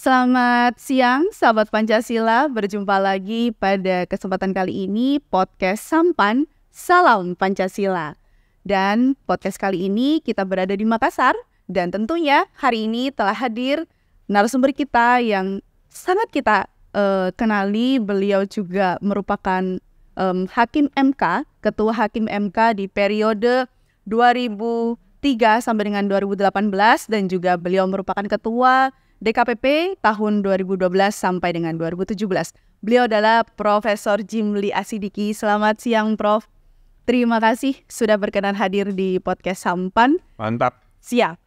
Selamat siang, sahabat Pancasila. Berjumpa lagi pada kesempatan kali ini podcast Sampan, Salam Pancasila. Dan podcast kali ini kita berada di Makassar. Dan tentunya hari ini telah hadir narasumber kita yang sangat kita kenali. Beliau juga merupakan Hakim MK, Ketua Hakim MK di periode 2003 sampai dengan 2018. Dan juga beliau merupakan Ketua DKPP tahun 2012 sampai dengan 2017. Beliau adalah Profesor Jimli Asidiki. Selamat siang, Prof. Terima kasih sudah berkenan hadir di podcast Sampan. Mantap. Siap.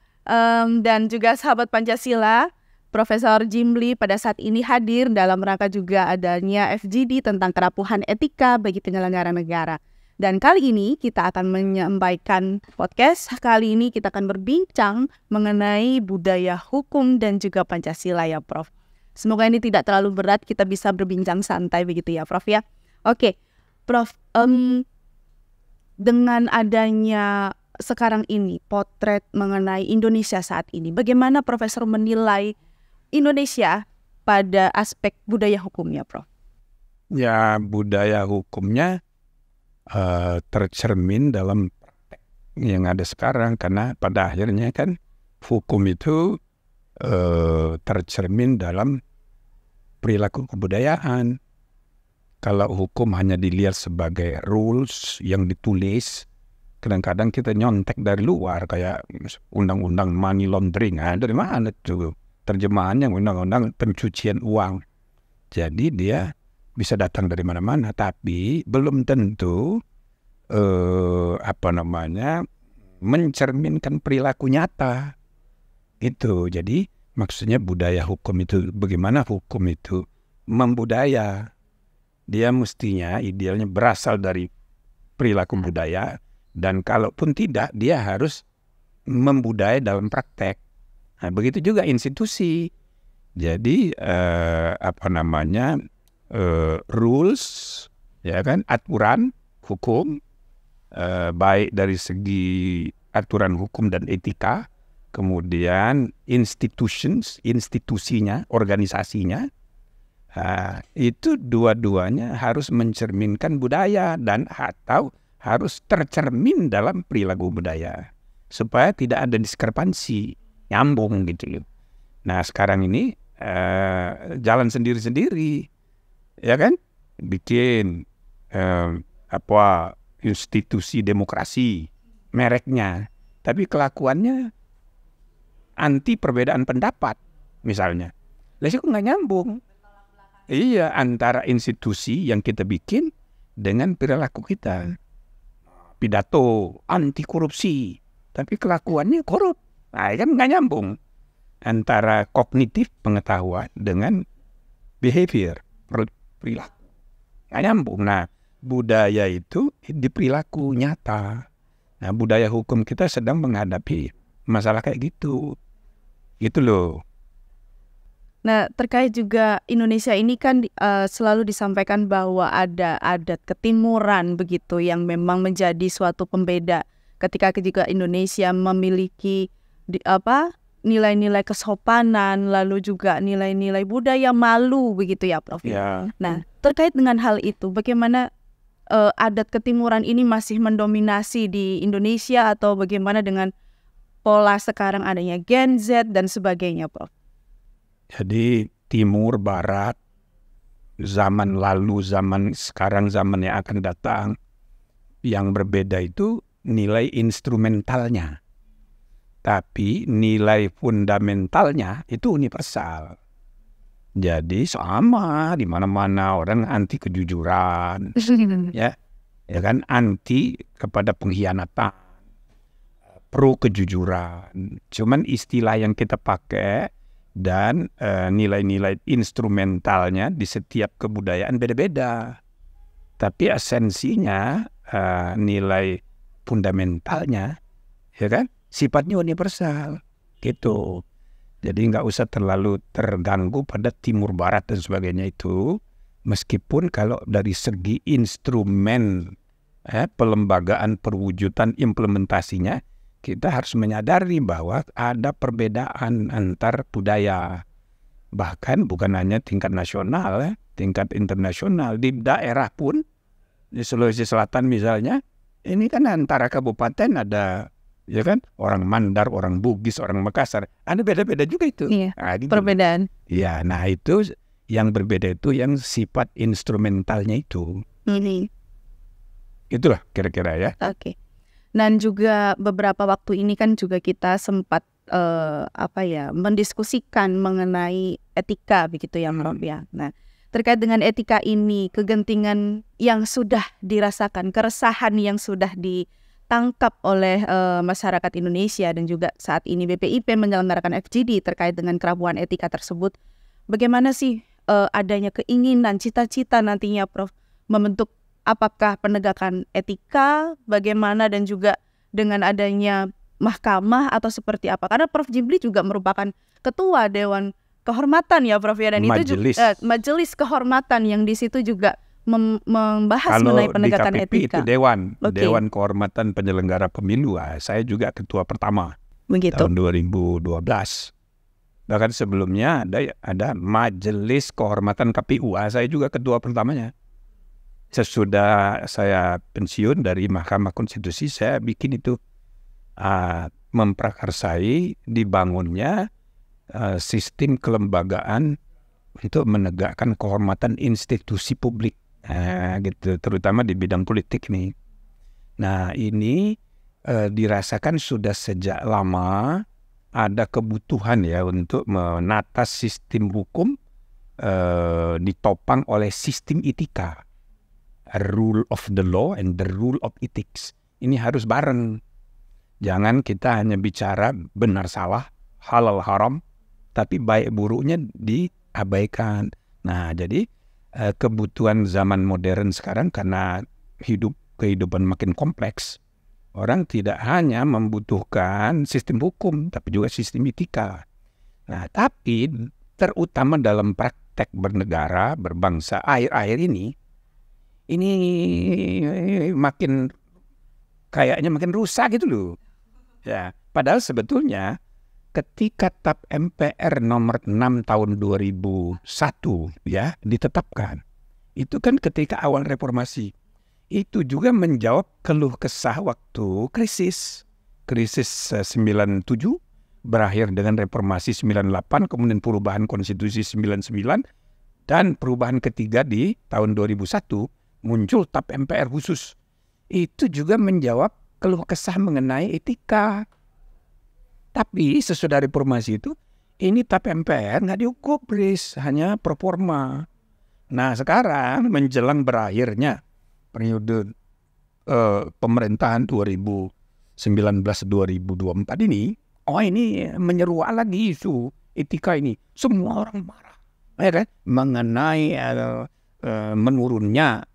Dan juga sahabat Pancasila, Profesor Jimli pada saat ini hadir dalam rangka juga adanya FGD tentang kerapuhan etika bagi penyelenggara negara. Dan kali ini kita akan menyampaikan podcast. Kali ini kita akan berbincang mengenai budaya hukum dan juga Pancasila ya, Prof. Semoga ini tidak terlalu berat, kita bisa berbincang santai begitu ya, Prof ya. Oke, Prof, dengan adanya sekarang ini potret mengenai Indonesia saat ini, bagaimana Profesor menilai Indonesia pada aspek budaya hukumnya, Prof? Ya, budaya hukumnya tercermin dalam praktek yang ada sekarang, karena pada akhirnya kan hukum itu tercermin dalam perilaku kebudayaan. Kalau hukum hanya dilihat sebagai rules yang ditulis, kadang-kadang kita nyontek dari luar, kayak undang-undang money laundering. Dari mana itu terjemahannya? Undang-undang pencucian uang. Jadi dia bisa datang dari mana-mana, tapi belum tentu mencerminkan perilaku nyata. Itu. Jadi maksudnya budaya hukum itu, bagaimana hukum itu membudaya. Dia mestinya idealnya berasal dari perilaku budaya, dan kalaupun tidak, dia harus membudaya dalam praktek. Nah, begitu juga institusi. Jadi rules, ya kan, aturan hukum, baik dari segi aturan hukum dan etika, kemudian institusinya, organisasinya, itu dua-duanya harus mencerminkan budaya dan atau harus tercermin dalam perilaku budaya supaya tidak ada diskrepansi, nyambung gitu. Nah, sekarang ini jalan sendiri-sendiri, ya kan, bikin institusi demokrasi mereknya, tapi kelakuannya anti perbedaan pendapat misalnya. Lah kok nggak nyambung. Iya, antara institusi yang kita bikin dengan perilaku kita. Pidato anti korupsi, tapi kelakuannya korup. Nah, kan nggak nyambung antara kognitif pengetahuan dengan behavior, perilaku. Nggak nyambung. Nah, budaya itu di perilaku nyata. Nah, budaya hukum kita sedang menghadapi masalah kayak gitu. Gitu loh. Nah, terkait juga Indonesia ini kan selalu disampaikan bahwa ada adat ketimuran begitu yang memang menjadi suatu pembeda ketika juga Indonesia memiliki nilai-nilai kesopanan, lalu juga nilai-nilai budaya malu begitu ya, Prof. Ya. Nah, terkait dengan hal itu, bagaimana adat ketimuran ini masih mendominasi di Indonesia atau bagaimana dengan pola sekarang adanya Gen Z dan sebagainya, Prof? Jadi timur, barat, zaman lalu, zaman sekarang, zaman yang akan datang, yang berbeda itu nilai instrumentalnya. Tapi nilai fundamentalnya itu universal. Jadi sama di mana-mana, orang anti kejujuran, ya kan, anti kepada pengkhianatan, pro kejujuran. Cuman istilah yang kita pakai dan nilai-nilai instrumentalnya di setiap kebudayaan beda-beda. Tapi esensinya, nilai fundamentalnya, ya kan, sifatnya universal, gitu. Jadi nggak usah terlalu terganggu pada timur barat dan sebagainya itu. Meskipun kalau dari segi instrumen pelembagaan, perwujudan, implementasinya, kita harus menyadari bahwa ada perbedaan antar budaya. Bahkan bukan hanya tingkat nasional, tingkat internasional. Di daerah pun, di Sulawesi Selatan misalnya, ini kan antara kabupaten ada, ya kan, orang Mandar, orang Bugis, orang Makassar, ada beda-beda juga itu. Iya, Nah, gitu. perbedaan. Ya, nah itu yang berbeda itu yang sifat instrumentalnya itu. Ini. Itulah kira-kira ya. Oke. Dan juga beberapa waktu ini kan juga kita sempat mendiskusikan mengenai etika begitu ya Prof ya. Nah, terkait dengan etika ini, kegentingan yang sudah dirasakan, keresahan yang sudah ditangkap oleh masyarakat Indonesia dan juga saat ini BPIP menyelenggarakan FGD terkait dengan kerapuhan etika tersebut. Bagaimana sih adanya keinginan, cita-cita nantinya Prof membentuk apakah penegakan etika, bagaimana dan juga dengan adanya mahkamah atau seperti apa? Karena Prof Jimli juga merupakan ketua Dewan Kehormatan ya Prof ya, dan Majelis. itu juga majelis kehormatan yang di situ juga membahas Kalau mengenai penegakan di KPP etika. itu Dewan, Oke. Dewan Kehormatan Penyelenggara Pemilu. Saya juga ketua pertama Begitu. tahun 2012. Bahkan sebelumnya ada Majelis Kehormatan KPU. Saya juga ketua pertamanya. Sesudah saya pensiun dari Mahkamah Konstitusi, saya bikin itu memprakarsai dibangunnya sistem kelembagaan untuk menegakkan kehormatan institusi publik, gitu, terutama di bidang politik nih. Nah ini dirasakan sudah sejak lama ada kebutuhan ya untuk menata sistem hukum ditopang oleh sistem etika, rule of the law and the rule of ethics. Ini harus bareng. Jangan kita hanya bicara benar salah, halal haram, tapi baik buruknya diabaikan. Nah, jadi kebutuhan zaman modern sekarang karena kehidupan makin kompleks, orang tidak hanya membutuhkan sistem hukum, tapi juga sistem etika. Nah, tapi terutama dalam praktek bernegara, berbangsa akhir-akhir ini kayaknya makin rusak gitu loh. Ya, padahal sebetulnya ketika TAP MPR nomor 6 tahun 2001 ya ditetapkan, itu kan ketika awal reformasi, itu juga menjawab keluh kesah waktu krisis 97 berakhir dengan reformasi 98, kemudian perubahan konstitusi 99 dan perubahan ketiga di tahun 2001 muncul TAP MPR khusus. Itu juga menjawab keluh kesah mengenai etika. Tapi sesudah reformasi itu, ini TAP MPR nggak diukubris, hanya proforma. Nah sekarang menjelang berakhirnya periode pemerintahan 2019-2024 ini, ini menyeruak lagi isu etika ini. Semua orang marah, ya kan? Mengenai menurunnya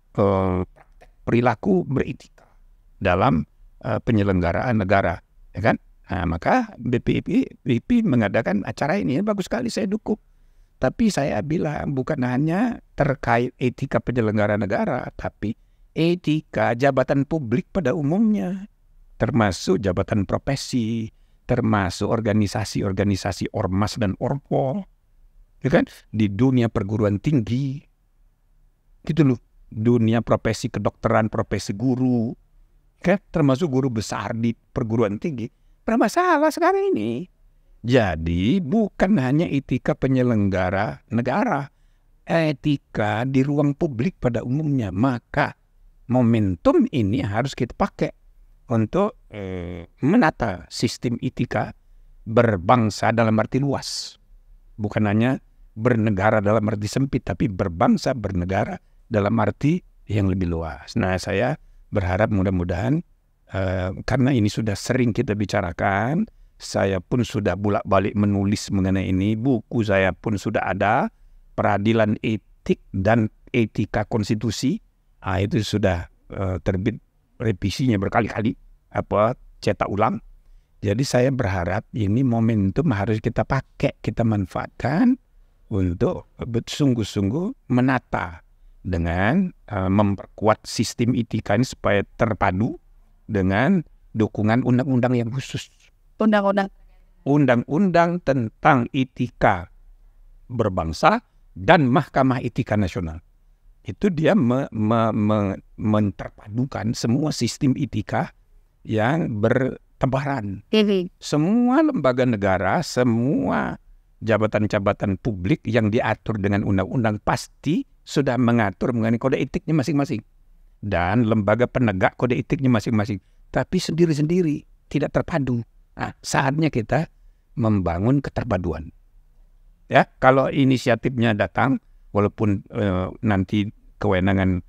perilaku beretika dalam penyelenggaraan negara, ya kan? Nah, maka BPIP mengadakan acara ini, bagus sekali, saya dukung. Tapi saya bilang bukan hanya terkait etika penyelenggara negara, tapi etika jabatan publik pada umumnya, termasuk jabatan profesi, termasuk organisasi-organisasi ormas dan orpol, ya kan? Di dunia perguruan tinggi, gitu loh, dunia profesi kedokteran, profesi guru, kan? Termasuk guru besar di perguruan tinggi, bermasalah sekarang ini. Jadi bukan hanya etika penyelenggara negara, etika di ruang publik pada umumnya. Maka momentum ini harus kita pakai untuk menata sistem etika berbangsa dalam arti luas. Bukan hanya bernegara dalam arti sempit, tapi berbangsa, bernegara dalam arti yang lebih luas. Nah, saya berharap mudah-mudahan karena ini sudah sering kita bicarakan, saya pun sudah bolak-balik menulis mengenai ini, buku saya pun sudah ada, Peradilan Etik dan Etika Konstitusi, itu sudah terbit revisinya berkali-kali, cetak ulang. Jadi saya berharap ini momentum harus kita pakai, kita manfaatkan untuk sungguh-sungguh menata dengan memperkuat sistem etika ini supaya terpadu dengan dukungan undang-undang yang khusus. Undang-undang Undang-undang tentang etika berbangsa dan Mahkamah Etika Nasional. Itu dia menterpadukan semua sistem etika yang bertebaran. Semua lembaga negara, semua jabatan-jabatan publik yang diatur dengan undang-undang pasti sudah mengatur mengenai kode etiknya masing-masing. Dan lembaga penegak kode etiknya masing-masing. Tapi sendiri-sendiri, tidak terpadu. Nah, saatnya kita membangun keterpaduan. Ya, kalau inisiatifnya datang, walaupun nanti kewenangan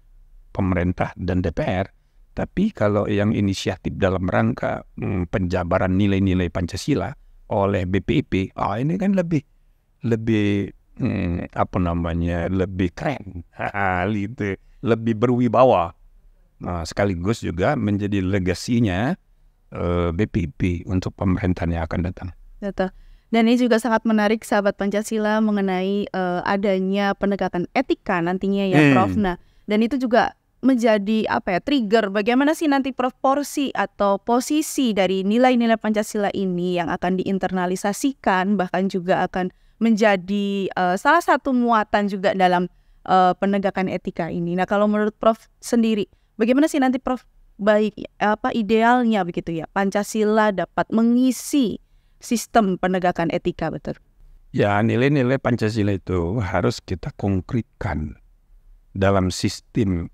pemerintah dan DPR, tapi kalau yang inisiatif dalam rangka penjabaran nilai-nilai Pancasila oleh BPIP, ini kan lebih lebih keren, gitu, lebih berwibawa. Nah, sekaligus juga menjadi legasinya BPIP untuk pemerintahan yang akan datang. Betul. Dan ini juga sangat menarik sahabat Pancasila mengenai adanya penegakan etika nantinya ya Prof. Nah, dan itu juga menjadi trigger bagaimana sih nanti proporsi atau posisi dari nilai-nilai Pancasila ini yang akan diinternalisasikan, bahkan juga akan menjadi salah satu muatan juga dalam penegakan etika ini. Nah, kalau menurut Prof sendiri, bagaimana sih nanti Prof idealnya begitu ya Pancasila dapat mengisi sistem penegakan etika, betul? Ya, nilai-nilai Pancasila itu harus kita konkretkan dalam sistem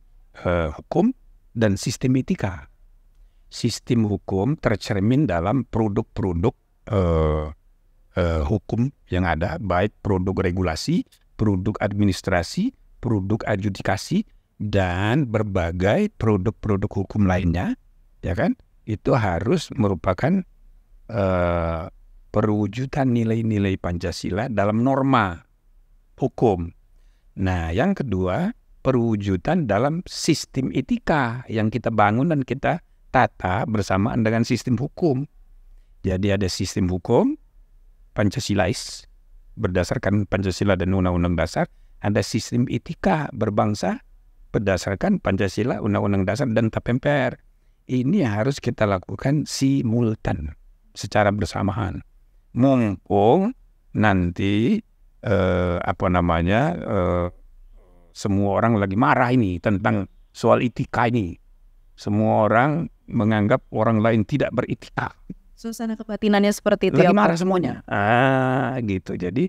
hukum dan sistem etika. Sistem hukum tercermin dalam produk-produk hukum yang ada, baik produk regulasi, produk administrasi, produk adjudikasi, dan berbagai produk-produk hukum lainnya, ya kan? Itu harus merupakan perwujudan nilai-nilai Pancasila dalam norma hukum. Nah, yang kedua, perwujudan dalam sistem etika yang kita bangun dan kita tata bersamaan dengan sistem hukum. Jadi ada sistem hukum Pancasilais berdasarkan Pancasila dan Undang-Undang Dasar, ada sistem etika berbangsa berdasarkan Pancasila, Undang-Undang Dasar, dan TAP MPR. Ini harus kita lakukan simultan, secara bersamaan. Mumpung nanti semua orang lagi marah ini tentang soal etika ini. Semua orang menganggap orang lain tidak beretika. Suasana kebatinannya seperti itu lagi ya, marah Pak? semuanya. Gitu. Jadi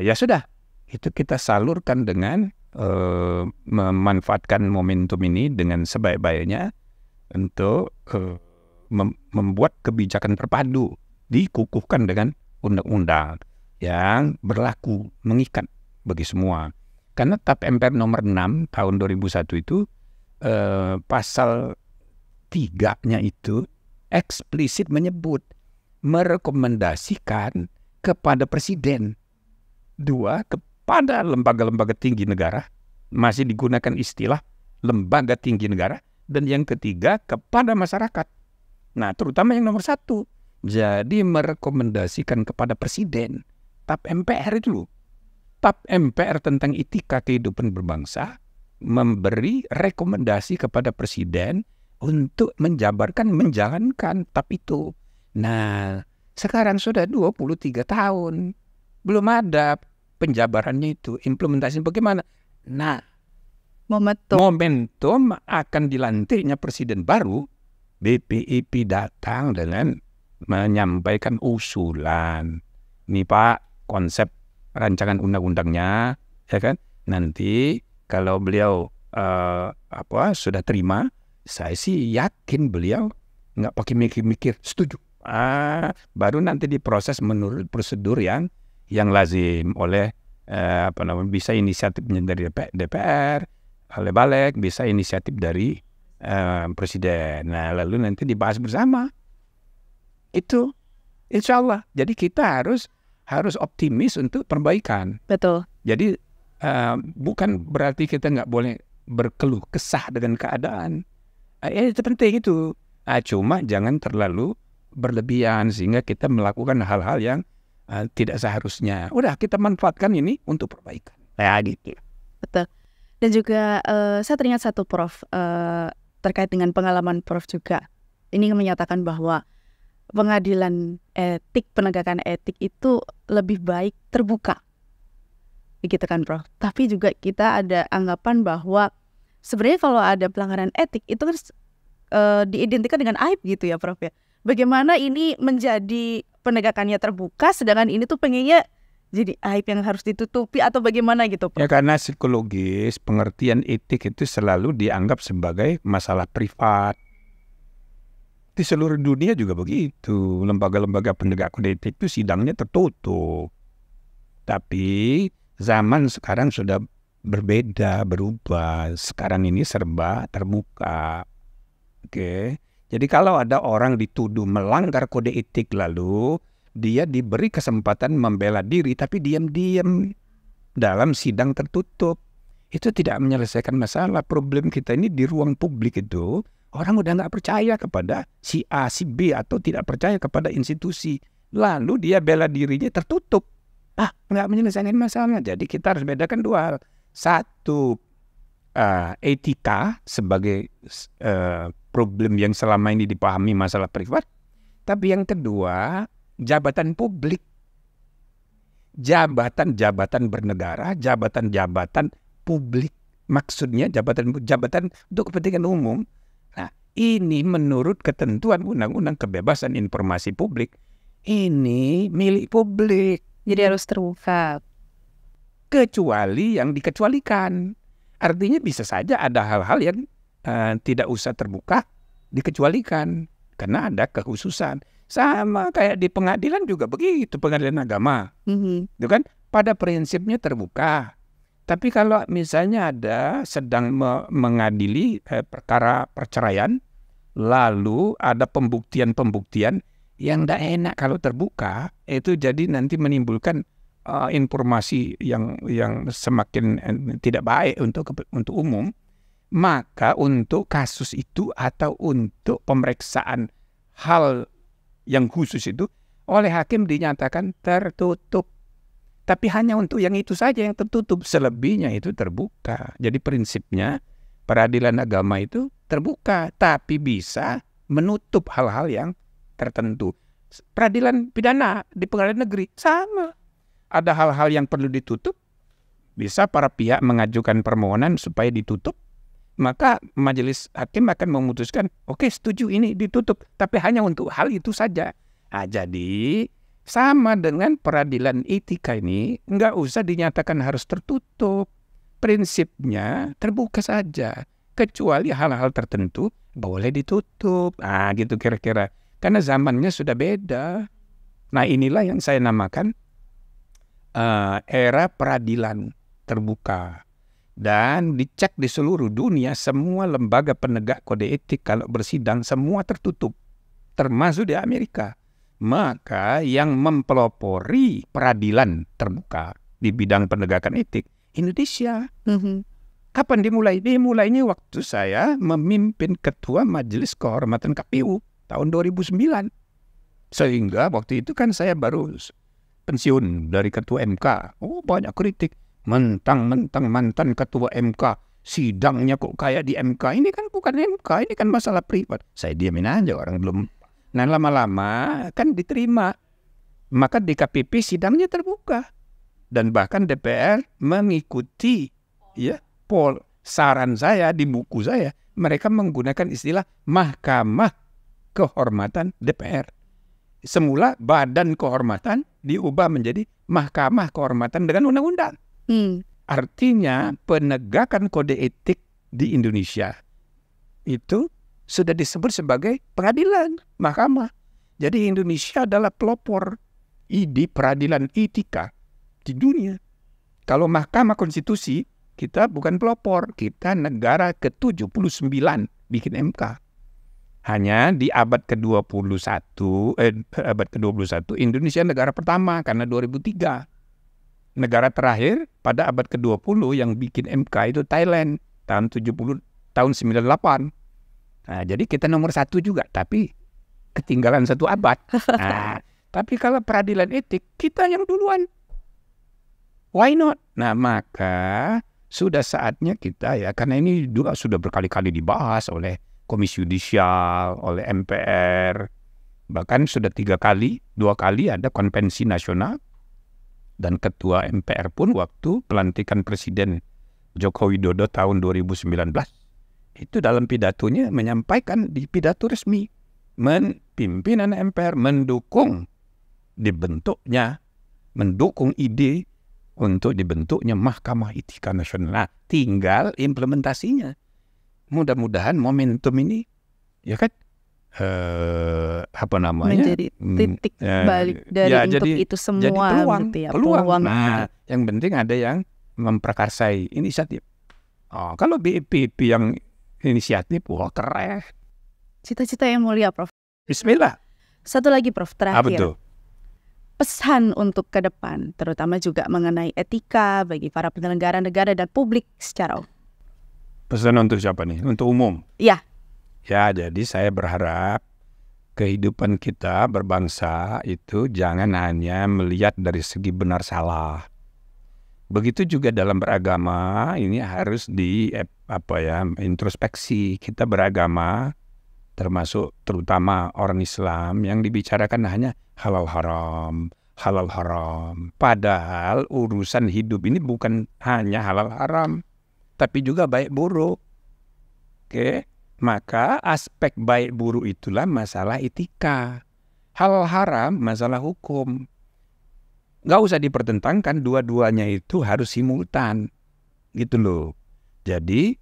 ya sudah, itu kita salurkan dengan memanfaatkan momentum ini dengan sebaik-baiknya untuk membuat kebijakan terpadu, dikukuhkan dengan undang-undang yang berlaku, mengikat bagi semua. Karena TAP MPR nomor 6 tahun 2001 itu pasal 3-nya itu eksplisit menyebut merekomendasikan kepada Presiden. 2, kepada lembaga-lembaga tinggi negara, masih digunakan istilah lembaga tinggi negara. Dan yang ketiga, kepada masyarakat. Nah, terutama yang nomor 1. Jadi merekomendasikan kepada Presiden. TAP MPR itu loh. TAP MPR tentang etika kehidupan berbangsa memberi rekomendasi kepada Presiden untuk menjalankan TAP itu. Nah, sekarang sudah 23 tahun. Belum ada penjabarannya itu. Implementasi bagaimana? Nah, momentum akan dilantiknya Presiden baru, BPIP datang dengan menyampaikan usulan. Nih Pak, konsep rancangan undang-undangnya, ya kan? Nanti kalau beliau sudah terima, saya sih yakin beliau nggak pakai mikir-mikir, setuju. Baru nanti diproses menurut prosedur yang lazim oleh bisa inisiatifnya dari DPR, oleh Balik, bisa inisiatif dari Presiden. Nah, lalu nanti dibahas bersama. Itu insya Allah. Jadi kita harus optimis untuk perbaikan. Betul. Jadi bukan berarti kita nggak boleh berkeluh kesah dengan keadaan. Itu penting itu. Cuma jangan terlalu berlebihan sehingga kita melakukan hal-hal yang tidak seharusnya. Udah, kita manfaatkan ini untuk perbaikan. Gitu. Betul. Dan juga saya teringat satu Prof, terkait dengan pengalaman Prof juga. Ini menyatakan bahwa pengadilan etik, penegakan etik itu lebih baik terbuka gitu kan Prof. Tapi juga kita ada anggapan bahwa sebenarnya kalau ada pelanggaran etik itu kan diidentikan dengan aib gitu ya Prof ya. Bagaimana ini menjadi penegakannya terbuka sedangkan ini tuh pengennya jadi aib yang harus ditutupi atau bagaimana gitu Prof? Ya karena psikologis pengertian etik itu selalu dianggap sebagai masalah privat. Di seluruh dunia juga begitu. Lembaga-lembaga penegak kode etik itu sidangnya tertutup. Tapi zaman sekarang sudah berbeda, berubah. Sekarang ini serba terbuka. Oke. Jadi kalau ada orang dituduh melanggar kode etik lalu dia diberi kesempatan membela diri tapi diam-diam dalam sidang tertutup. Itu tidak menyelesaikan masalah. Problem kita ini di ruang publik itu orang udah nggak percaya kepada si A, si B atau tidak percaya kepada institusi. Lalu dia bela dirinya tertutup. Nggak menyelesaikan masalah. Jadi kita harus bedakan dua hal. Satu, etika sebagai problem yang selama ini dipahami masalah privat. Tapi yang kedua, jabatan publik. Jabatan-jabatan bernegara, jabatan-jabatan publik. Maksudnya jabatan untuk kepentingan umum. Nah, ini menurut ketentuan Undang-Undang Kebebasan Informasi Publik, ini milik publik. Jadi harus terbuka. Kecuali yang dikecualikan. Artinya bisa saja ada hal-hal yang tidak usah terbuka, dikecualikan. Karena ada kekhususan. Sama kayak di pengadilan juga begitu, pengadilan agama. Itu kan pada prinsipnya terbuka. Tapi kalau misalnya ada sedang mengadili perkara perceraian, lalu ada pembuktian-pembuktian yang tidak enak kalau terbuka, itu jadi nanti menimbulkan informasi yang semakin tidak baik untuk umum. Maka untuk kasus itu atau untuk pemeriksaan hal yang khusus itu oleh hakim dinyatakan tertutup. Tapi hanya untuk yang itu saja yang tertutup, selebihnya itu terbuka. Jadi prinsipnya peradilan agama itu terbuka, tapi bisa menutup hal-hal yang tertentu. Peradilan pidana di pengadilan negeri sama. Ada hal-hal yang perlu ditutup, bisa para pihak mengajukan permohonan supaya ditutup, maka majelis hakim akan memutuskan, oke, setuju ini ditutup, tapi hanya untuk hal itu saja. Jadi sama dengan peradilan etika ini, nggak usah dinyatakan harus tertutup. Prinsipnya terbuka saja. Kecuali hal-hal tertentu boleh ditutup. Gitu kira-kira. Karena zamannya sudah beda. Nah inilah yang saya namakan era peradilan terbuka. Dan dicek di seluruh dunia, semua lembaga penegak kode etik kalau bersidang semua tertutup. Termasuk di Amerika. Maka yang mempelopori peradilan terbuka di bidang penegakan etik Indonesia. Kapan dimulai? Dimulainya waktu saya memimpin Ketua Majelis Kehormatan KPU tahun 2009. Sehingga waktu itu kan saya baru pensiun dari Ketua MK. Banyak kritik. Mentang-mentang mantan Ketua MK. Sidangnya kok kayak di MK. Ini kan bukan MK, ini kan masalah privat. Saya diamin aja, orang belum. Nah lama-lama kan diterima. Maka DKPP sidangnya terbuka. Dan bahkan DPR mengikuti saran saya di buku saya. Mereka menggunakan istilah Mahkamah Kehormatan DPR. Semula Badan Kehormatan diubah menjadi Mahkamah Kehormatan dengan undang-undang. Artinya penegakan kode etik di Indonesia itu sudah disebut sebagai peradilan, mahkamah. Jadi Indonesia adalah pelopor di peradilan etika di dunia. Kalau Mahkamah Konstitusi, kita bukan pelopor, kita negara ke-79 bikin MK. Hanya di abad ke-21, Indonesia negara pertama karena 2003. Negara terakhir pada abad ke-20 yang bikin MK itu Thailand tahun 98. Nah, jadi kita nomor 1 juga, tapi ketinggalan 1 abad. Nah, tapi kalau peradilan etik, kita yang duluan. Why not? Nah, maka sudah saatnya kita karena ini juga sudah berkali-kali dibahas oleh Komisi Yudisial, oleh MPR. Bahkan sudah 2 kali ada konvensi nasional dan Ketua MPR pun waktu pelantikan Presiden Joko Widodo tahun 2019 itu dalam pidatonya menyampaikan di pidato resmi pimpinan MPR mendukung ide untuk dibentuknya Mahkamah Etika Nasional. Nah, tinggal implementasinya. Mudah-mudahan momentum ini ya kan menjadi titik balik dari untuk itu semua jadi peluang, gitu ya, peluang. Nah, yang penting ada yang memprakarsai inisiatif. Kalau BPP yang inisiatif, wah keren. Cita-cita yang mulia, Prof. Bismillah. Satu lagi, Prof, terakhir. Apa tuh? Pesan untuk ke depan, terutama juga mengenai etika bagi para penyelenggara negara dan publik secara umum. Pesan untuk siapa nih? Untuk umum? Ya. Ya, jadi saya berharap kehidupan kita berbangsa itu jangan hanya melihat dari segi benar salah. Begitu juga dalam beragama, ini harus introspeksi. Kita beragama, termasuk terutama orang Islam yang dibicarakan hanya halal haram. Padahal urusan hidup ini bukan hanya halal haram, tapi juga baik buruk. Oke, maka aspek baik buruk itulah masalah etika. Halal haram masalah hukum. Nggak usah dipertentangkan, dua-duanya itu harus simultan, gitu loh. Jadi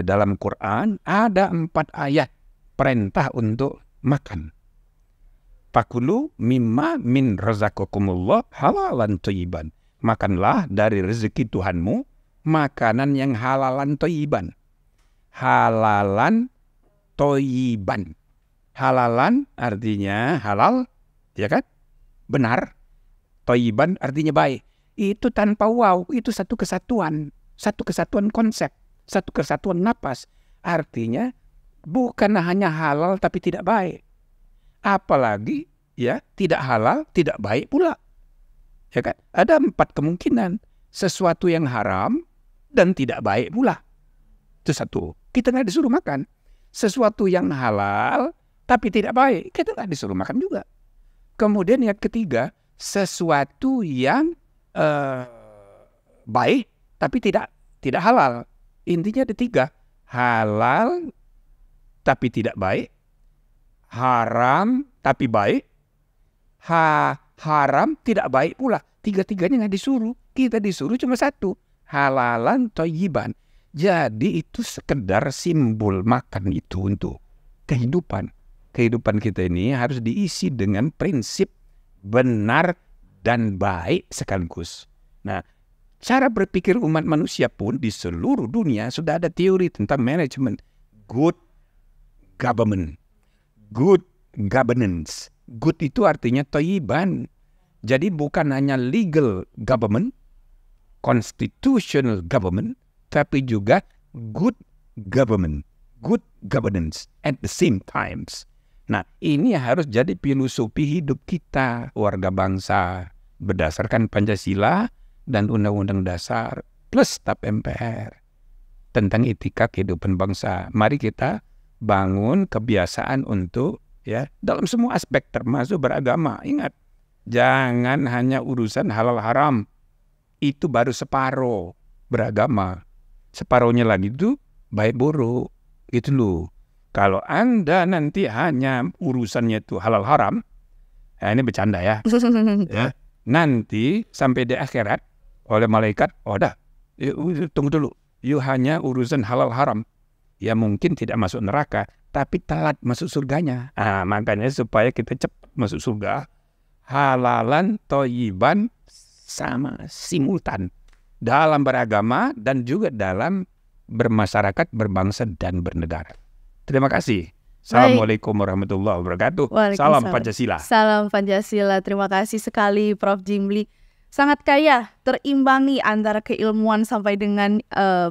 dalam Quran ada 4 ayat perintah untuk makan. Fakulu mimma min razaqakumullah halalan thayyiban. Makanlah dari rezeki Tuhanmu makanan yang halalan thayyiban. Halalan thayyiban. Halalan artinya halal, ya kan? Benar. Thayyiban artinya baik. Itu tanpa wow, itu satu kesatuan konsep, satu kesatuan napas. Artinya bukan hanya halal tapi tidak baik. Apalagi ya tidak halal, tidak baik pula. Ya kan? Ada 4 kemungkinan. Sesuatu yang haram dan tidak baik pula. Itu satu. Kita nggak disuruh makan. Sesuatu yang halal tapi tidak baik, kita nggak disuruh makan juga. Kemudian yang ketiga, sesuatu yang baik tapi tidak halal. Intinya ada 3. Halal tapi tidak baik, haram tapi baik, haram tidak baik pula. 3-tiganya nggak disuruh. Kita disuruh cuma 1, halalan thayyiban. Jadi itu sekedar simbol makan itu untuk kehidupan. Kehidupan kita ini harus diisi dengan prinsip benar dan baik sekaligus. Nah, cara berpikir umat manusia pun di seluruh dunia sudah ada teori tentang manajemen. Good government, good governance. Good itu artinya thayyiban. Jadi bukan hanya legal government, constitutional government, tapi juga good government, good governance at the same times. Nah, ini harus jadi filosofi hidup kita, warga bangsa, berdasarkan Pancasila dan Undang-Undang Dasar plus TAP MPR tentang etika kehidupan bangsa. Mari kita bangun kebiasaan untuk ya dalam semua aspek termasuk beragama. Ingat, jangan hanya urusan halal haram. Itu baru separuh beragama. Separuhnya lagi itu baik buruk. Gitu loh. Kalau Anda nanti hanya urusannya itu halal haram, ya ini bercanda ya. Ya. Nanti sampai di akhirat oleh malaikat, tunggu dulu. You hanya urusan halal haram. Ya mungkin tidak masuk neraka, tapi telat masuk surganya. Makanya supaya kita cepat masuk surga, halalan thayyiban sama simultan dalam beragama dan juga dalam bermasyarakat, berbangsa dan bernegara. Terima kasih. Assalamualaikum warahmatullahi wabarakatuh. Salam Pancasila. Salam Pancasila. Terima kasih sekali Prof. Jimli. Sangat kaya, terimbangi antara keilmuan sampai dengan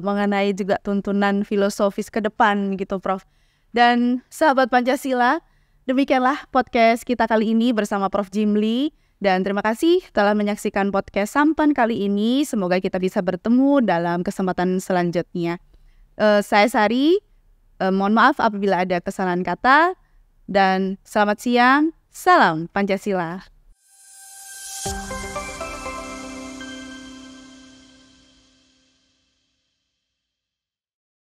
mengenai juga tuntunan filosofis ke depan gitu Prof. Dan sahabat Pancasila, demikianlah podcast kita kali ini bersama Prof. Jimli. Dan terima kasih telah menyaksikan podcast Sampan kali ini. Semoga kita bisa bertemu dalam kesempatan selanjutnya. Saya Sari. Mohon maaf apabila ada kesalahan kata dan selamat siang, salam Pancasila.